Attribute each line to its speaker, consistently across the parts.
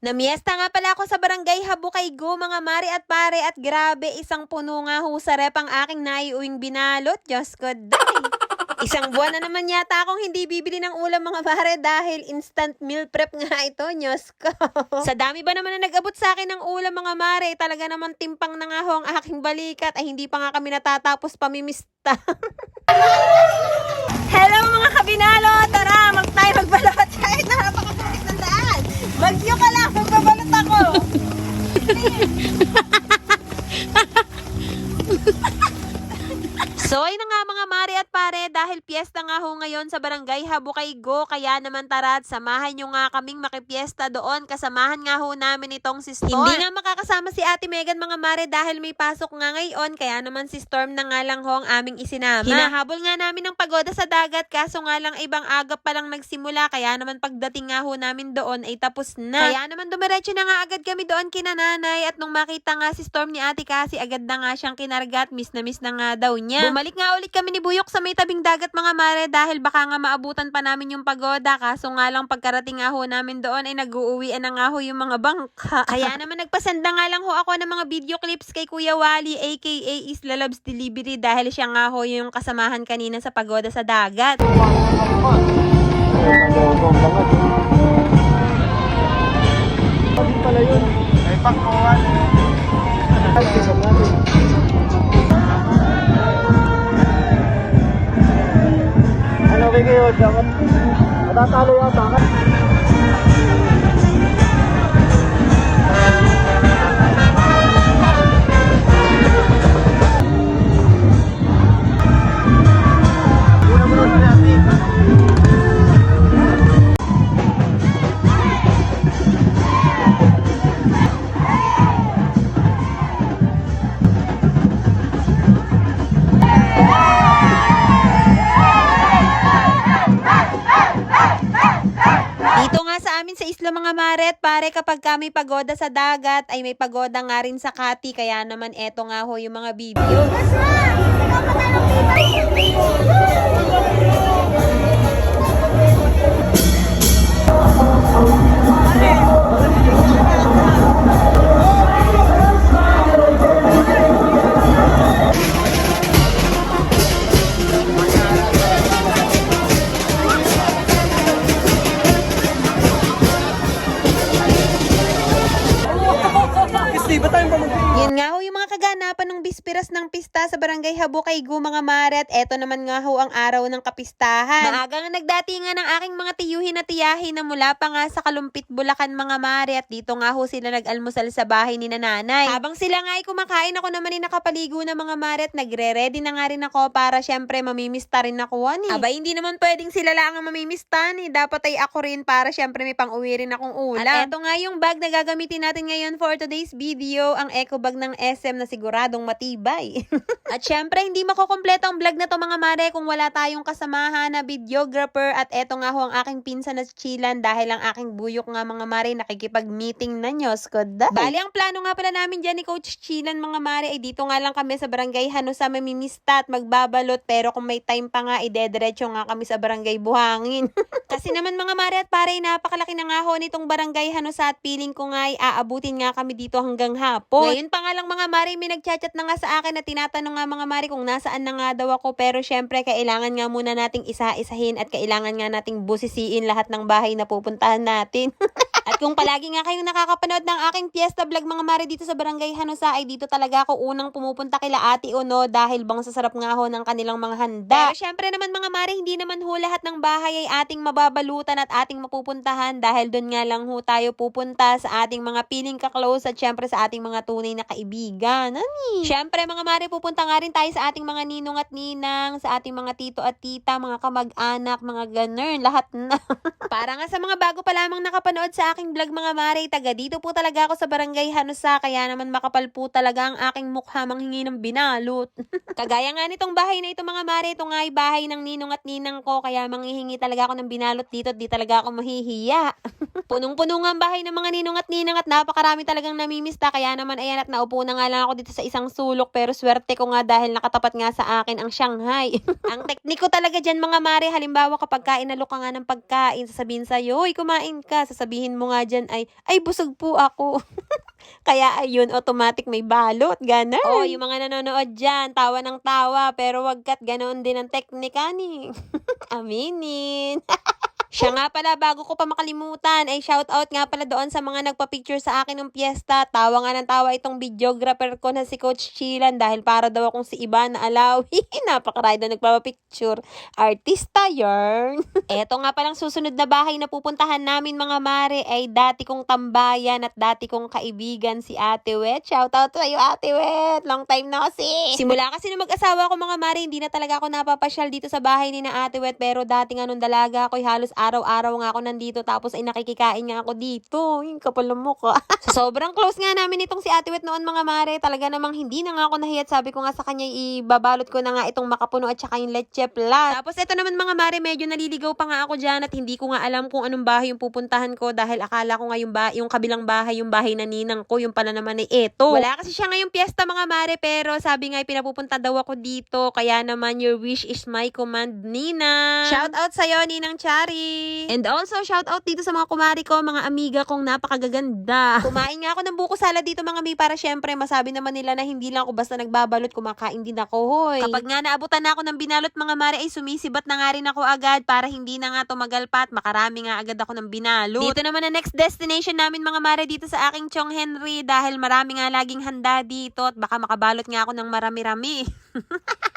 Speaker 1: Namiesta nga pala ako sa barangay Habukaygo, mga mare at pare, at grabe, isang puno nga ho sa rep ang aking naiuwing binalot. Diyos ko, day! Isang buwan na naman yata akong hindi bibili ng ulam, mga mare, dahil instant meal prep nga ito. Diyos ko. Sa dami ba naman na nag-abot sa akin ng ulam, mga mare, talaga naman timpang na nga ho ang aking balikat, ay hindi pa nga kami natatapos pamimista. Hello mga kabinalo! Tara, magbalot kahit na napakaputik ng daan. Bagyo ka lang, magbabalot ako. So ay na nga mga mare at pare, dahil piyesta nga ho ngayon sa barangay Habukaygo, kaya naman tara't samahan nyo nga kaming makipiesta doon. Kasamahan nga ho namin itong si Storm. Hindi nga makakasama si Ate Megan, mga mare, dahil may pasok nga ngayon, kaya naman si Storm na nga lang ho ang aming isinama. Hinahabol nga namin ng pagoda sa dagat, kaso nga lang ibang agap pa lang nagsimula, kaya naman pagdating nga ho namin doon ay tapos na. Kaya naman dumiretso na nga agad kami doon kina nanay, at nung makita nga si Storm ni Ate Cassie, agad na nga siyang kinarga at miss na miss na nga daw niya. Bumalik nga ulit kami ni Buyok sa may tabing dagat, mga mare, dahil baka nga maabutan pa namin yung pagoda, kaso nga lang pagkarating nga ho namin doon ay nag-uuwian na nga ho yung mga bangka. Kaya naman nagpasenda nga lang ho ako ng mga video clips kay Kuya Wally aka Isla Loves Delivery, dahil siya nga ho yung kasamahan kanina sa pagoda sa dagat.
Speaker 2: Pala yun. Ay, pakkuhan. Ano kayo? Dapat matatalo yata ka.
Speaker 1: Sa isla, mga mare at pare, kapag kami pagoda sa dagat ay may pagoda nga rin sa Kati, kaya naman eto nga ho yung mga video. Yan nga ho yung mga kaganapan ng bisperas ng pista sa barangay Habukaygo, mga mare, at eto naman nga ho ang araw ng kapistahan. Maaga nga nagdatingan ng aking mga tiyuhin at tiyahin na mula pa nga sa Kalumpit, Bulacan, mga mare, at dito nga ho sila nag-almusal sa bahay ni nanay. Habang sila nga ay kumakain, ako naman ay nakapaligo na, mga mare, at nagre-ready na nga rin ako para syempre mamimista rin ako. Aba, hindi naman pwedeng sila lang ang mamimista ni. Dapat ay ako rin para syempre may pang-uwi rin akong ulam. At eto nga yung bag na gagamitin natin ngayon for today's video, ang eco bag ng SM na siguradong matibay. At syempre, hindi makukumpleto ang vlog na to, mga mare, kung wala tayong kasamahan na videographer. At eto nga ho ang aking pinsan na chilan, dahil ang aking Buyok nga, mga mare, nakikipag-meeting na nyo. Skoda. Bali, ang plano nga pala namin dyan ni Coach Chilan, mga mare, ay dito nga lang kami sa barangay Hanusa mamimista at magbabalot. Pero kung may time pa nga, idediretso nga kami sa barangay Buhangin. Kasi naman, mga mare at pare, napakalaki na nga ho nitong barangay Hanusa, at feeling ko nga ay aabutin nga kami dito hanggang hapon. Ngayon pa nga lang, mga mare, may nagchat-chat na nga sa akin at tinatanong nga, mga mare, kung nasaan na nga daw ako. Pero syempre, kailangan nga muna nating isa-isahin at kailangan nga nating busisiin lahat ng bahay na pupuntahan natin. At kung palagi nga kayong nakakapanood ng aking fiesta vlog, mga mare, dito sa barangay Hanusa, ay dito talaga ako unang pumupunta kila Ate Uno, dahil bang sasarap nga ho ng kanilang mga handa. Pero syempre naman, mga mare, hindi naman ho lahat ng bahay ay ating mababalutan at ating mapupuntahan, dahil doon nga lang ho tayo pupunta sa ating mga piling ka-close at syempre sa ating mga tunay na kaibigan. Syempre, mga mare, pupunta nga rin tayo sa ating mga ninong at ninang, sa ating mga tito at tita, mga kamag-anak, mga ganern, lahat na. Para nga sa mga bago pa lamang nakapanood sa aking vlog, mga mare, taga dito po talaga ako sa barangay Hanusa, kaya naman makapal po talaga ang aking mukha manghingi ng binalot. Kagaya nga nitong bahay na ito, mga mare, ito nga ay bahay ng ninong at ninang ko, kaya manghihingi talaga ako ng binalot dito at di talaga ako mahihiya. Punong-puno nga ang bahay ng mga ninong at ninang at napakarami talagang namimista. Kaya naman ayan at naupo na nga lang ako dito sa isang sulok. Pero swerte ko nga dahil nakatapat nga sa akin ang Shanghai. Ang tekniko talaga dyan mga mare, halimbawa kapag inalok ka nga ng pagkain, sasabihin sa'yo, "Hoy, kumain ka." Sasabihin mo nga dyan ay busog po ako. Kaya ayun, automatic may balot, gano'n. Oh, yung mga nanonood dyan, tawa ng tawa, pero wag kat ganoon din ang teknika ni. Aminin. Siya nga pala, bago ko pa makalimutan, ay shoutout nga pala doon sa mga nagpa-picture sa akin ng piyesta. Tawa nga ng tawa itong videographer ko na si Coach Chilan dahil para daw akong si Ivan na Alawi. Napakaraya na nagpapapicture. Artista yarn. Eto nga palang susunod na bahay na pupuntahan namin mga mare ay dati kong tambayan at dati kong kaibigan si Ate Wet. Shoutout sa'yo Ate Wet. Long time na kasi. Simula kasi nung mag-asawa ko mga mare, hindi na talaga ako napapasyal dito sa bahay ni na Ate Wet. Pero dati nga nung dalaga ako, halos araw-araw nga ako nandito tapos ay nakikikain nga ako dito. Yung kapal ng mukha. So, sobrang close nga namin itong si Ate Wet noon mga mare. Talaga namang hindi na nga ako nahiyat. Sabi ko nga sa kanya, ibabalot ko na nga itong makapuno at saka yung leche plus. Tapos ito naman mga mare, medyo naliligaw pa nga ako dyan at hindi ko nga alam kung anong bahay yung pupuntahan ko dahil akala ko nga yung kabilang bahay, yung bahay na ninang ko, yung pala naman ay eto. Wala kasi siya ngayong piyesta mga mare, pero sabi nga pinapupunta daw ako dito. Kaya naman, your wish is my command, Nina. Shout out sa'yo, Ninang Chari. And also, shout out dito sa mga kumari ko, mga amiga kong napakagaganda. Kumain nga ako ng buko salad dito mga mi para syempre masabi naman nila na hindi lang ako basta nagbabalot, kumakain din ako, hoy. Kapag nga naabutan na ako ng binalot mga mare ay sumisibat na nga rin ako agad para hindi na nga tumagal pa at makarami nga agad ako ng binalot. Dito naman ang next destination namin mga mare dito sa aking Chong Henry dahil marami nga laging handa dito at baka makabalot nga ako ng marami-rami.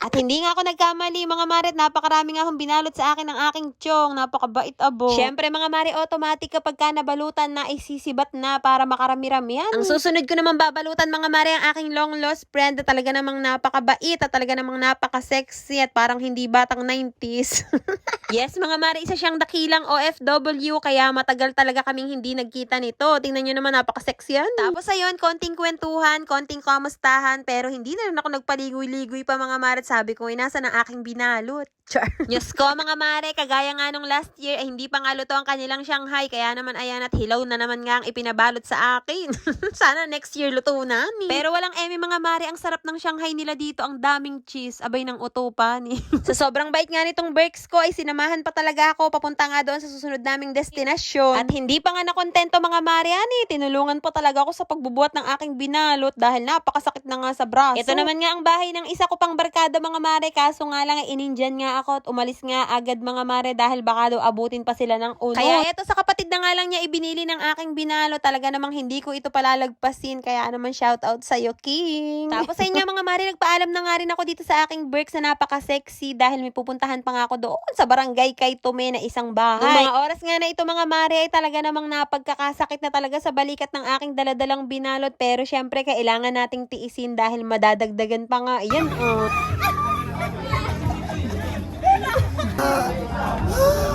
Speaker 1: At hindi nga ako nagkamali mga mare, napakarami nga akong binalot sa akin ng aking Chong, napakabait abo. Syempre mga mare, automatic kapag ka nabalutan na isisibat na para makarami-rami yan. Ang susunod ko naman babalutan mga mare ang aking long lost friend na talaga namang napakabait at talaga namang napaka-sexy at parang hindi batang 90s. Yes mga mare, isa siyang dakilang OFW kaya matagal talaga kaming hindi nagkita nito. Tingnan nyo naman, napaka-sexy yan. Tapos ayun, konting kwentuhan, konting kamustahan, pero hindi na rin ako nagpaligoy-ligoy pa mga mare. Sabi ko, nasa ng aking binalot. Char. Diyos ko mga mare, kagaya nga nung last year, hindi pa nga luto ang kanilang Shanghai, kaya naman ayan at hilaw na naman nga ang ipinabalot sa akin. Sana next year luto na ni. Pero walang eme mga mare, ang sarap ng Shanghai nila dito, ang daming cheese, abay ng uto pa ni. Sa sobrang bait nga nitong Berks ko, ay sinamahan pa talaga ako, papunta nga doon sa susunod naming destinasyon. At hindi pa nga nakontento mga mare, tinulungan pa talaga ako sa pagbubuhat ng aking binalot dahil napakasakit na nga sa braso. Ito naman nga ang bahay ng isa ko pang barkada mga mare, kaso nga lang inindian nga ako at umalis nga agad mga mare dahil baka daw abutin pa sila ng uno. Kaya eto sa kapatid na nga lang niya ibinili ng aking binalo, talaga namang hindi ko ito palalagpasin, kaya naman shout out sa'yo King. Tapos sa inyo mga mare, nagpaalam na nga rin ako dito sa aking Berks na napaka-sexy dahil may pupuntahan pa nga ako doon sa barangay kay Tome na isang bahay. Nung mga oras nga na ito mga mare ay talaga namang napagkakasakit na talaga sa balikat ng aking daladalang binalot, pero syempre kailangan nating tiisin dahil madadagdagan pa nga. Ayan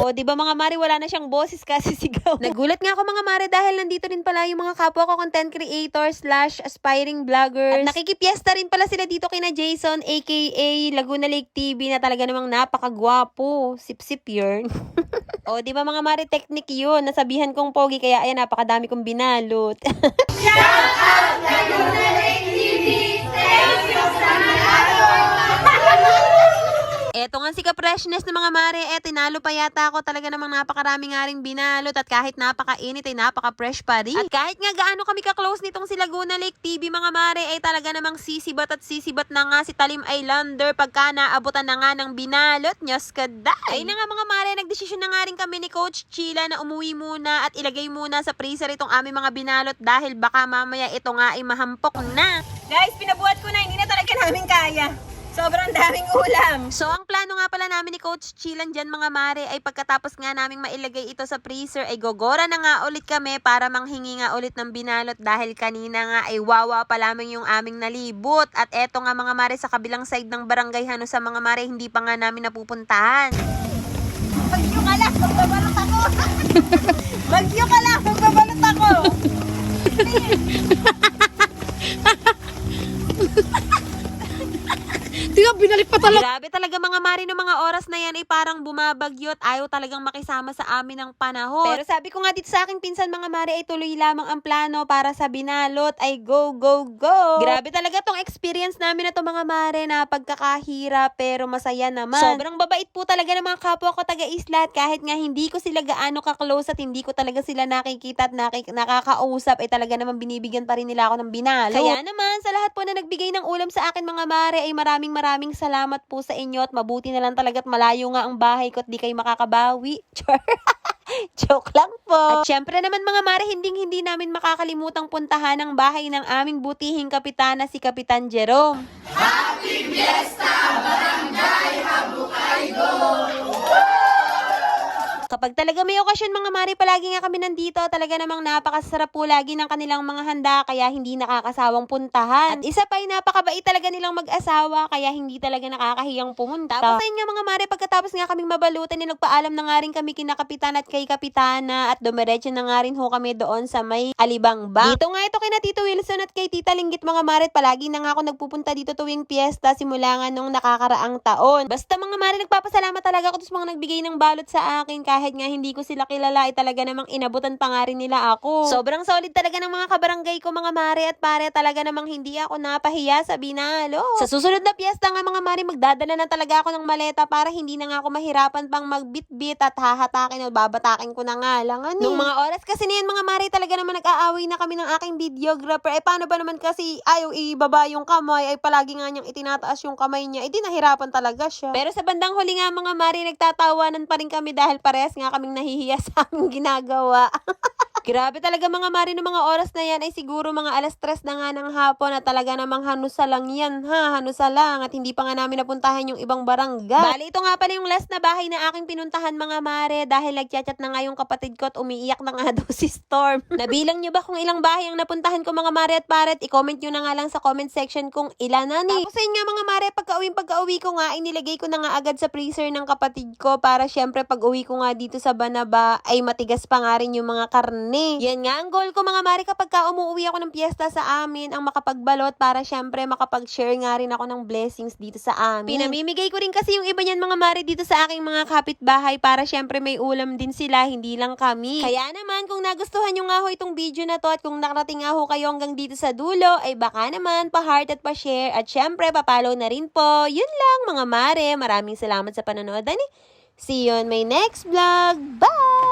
Speaker 1: O, di ba mga mare, wala na siyang boses kasi sigaw. Nagulat nga ako mga mare dahil nandito rin pala yung mga kapwa ko content creators / aspiring vloggers. At nakikipiesta rin pala sila dito kina Jason aka Laguna Lake TV na talaga namang napakagwapo. Sip-sip yun. O, di ba mga mare, technique yun. Nasabihan kong pogi kaya ayan, napakadami kong binalot. Shout out Laguna Lake TV! Thank you sa Eto nga si ka-freshness ng mga mare, tinalo pa yata ako, talaga namang napakarami nga ring binalot at kahit napaka-init ay napaka-fresh pa rin. At kahit nga gaano kami ka-close nitong si Laguna Lake TV mga mare, talaga namang sisibat at sisibat na nga si Talim Islander pagka naabutan na nga ng binalot, nyos kaday. Ay na nga mga mare, nagdesisyon na nga rin kami ni Coach Chila na umuwi muna at ilagay muna sa freezer itong aming mga binalot dahil baka mamaya ito nga ay mahampok na. Guys, pinabuhat ko na, hindi na talaga namin kaya. Sobrang daming ulam. So, ang plano nga pala namin ni Coach Chilan dyan mga mare ay pagkatapos nga naming mailagay ito sa freezer ay gogora na nga ulit kami para manghingi nga ulit ng binalot dahil kanina nga ay wawa pa lamang yung aming nalibot. At eto nga mga mare, sa kabilang side ng barangay Hano sa mga mare, hindi pa nga namin napupuntahan. Bagyo ka lang, magbabalot ako. Bagyo ka lang, magbabalot ako.
Speaker 3: Tingnan binalik pa talaga.
Speaker 1: Grabe talaga mga mare, no mga oras na yan ay parang bumabagyo at ayaw talagang makisama sa amin ng panahon. Pero sabi ko nga dito sa aking pinsan mga mare ay tuloy lamang ang plano para sa binalot ay go, go, go. Grabe talaga tong experience namin na to mga mare na pagkakahirap pero masaya naman. Sobrang babait po talaga ng mga kapwa ko taga-isla at kahit nga hindi ko sila gaano ka-close at hindi ko talaga sila nakikita at nakakausap ay talaga naman binibigyan pa rin nila ako ng binalot. Kaya naman sa lahat po na nagbigay ng ulam sa akin mga mare ay maraming salamat po sa inyo at mabuti na lang talaga at malayo nga ang bahay ko at di kayo makakabawi. Char. Joke lang po. At syempre naman mga mare, hindi namin makakalimutang puntahan ang bahay ng aming butihing kapitana si Kapitan Jerome. Happy Fiesta Barangay Habukay Go! Kapag talaga may okasyon mga mare, palagi nga kami nandito. Talaga namang napakasarap po lagi ng kanilang mga handa kaya hindi nakakasawang puntahan. At isa pa ay napakabait talaga nilang mag-asawa kaya hindi talaga nakakahiyang pumunta. Tapos ayun nga mga mare, pagkatapos nga kaming mabalutan, nagpaalam na nga rin kami kina Kapitan at kay Kapitana at dumiretso na nga rin ho kami doon sa may Alibangba. Dito nga ito kina Tito Wilson at kay Tita Linggit mga mare, palagi na nga ako nagpupunta dito tuwing piyesta simula nga nung nakakaraang taon. Basta mga mare, nagpapasalamat talaga ako sa mga nagbigay ng balot sa akin kahit nga hindi ko sila kilala ay talaga namang inabutan pa nga rin nila ako. Sobrang solid talaga ng mga kabarangay ko mga mare at pare, talaga namang hindi ako napahiya sa binalo. Sa susunod na piyesta nga mga mare, magdadala na talaga ako ng maleta para hindi na nga ako mahirapan pang magbitbit at hahatakin o babatakin ko na nga lang. Nung mga oras kasi niyan mga mare, talaga naman nag-aaway na kami ng aking videographer. Eh paano ba naman kasi ayaw ibaba yung kamay ay palagi nga niyang itinataas yung kamay niya. Eh di nahirapan talaga siya. Pero sa bandang huli nga mga mare, nagtatawanan pa rin kami dahil parehas nga kaming nahihiya sa aming ginagawa. Grabe talaga mga mare, ng mga oras na yan ay siguro mga 3:00 na nga ng hapon at talaga namang hanusa lang yan hanusa lang at hindi pa nga namin napuntahan yung ibang barangay. Bali ito nga pala yung last na bahay na aking pinuntahan mga mare dahil nagchat-chat na nga yung kapatid ko at umiiyak na nga daw si Storm. Nabilang nyo ba kung ilang bahay ang napuntahan ko mga mare at pare? I-comment nyo na nga lang sa comment section kung ilan na ni. Tapos yun nga mga mare, pagka-uwi ko nga inilagay ko na nga agad sa freezer ng kapatid ko para syempre pag uwi ko nga dito sa Banaba ay matigas pa nga rin yung mga karne. Yan nga ang goal ko mga mare kapag umuwi ako ng piyesta sa amin, ang makapagbalot para syempre makapag-share nga rin ako ng blessings dito sa amin. Pinamimigay ko rin kasi yung iba niyan mga mare dito sa aking mga kapitbahay para syempre may ulam din sila, hindi lang kami. Kaya naman kung nagustuhan nyo nga ho itong video na to at kung nakarating nga ho kayo hanggang dito sa dulo, ay baka naman pa-heart at pa-share at syempre pa-follow na rin po. Yun lang mga mare, maraming salamat sa panonood. See you on my next vlog. Bye!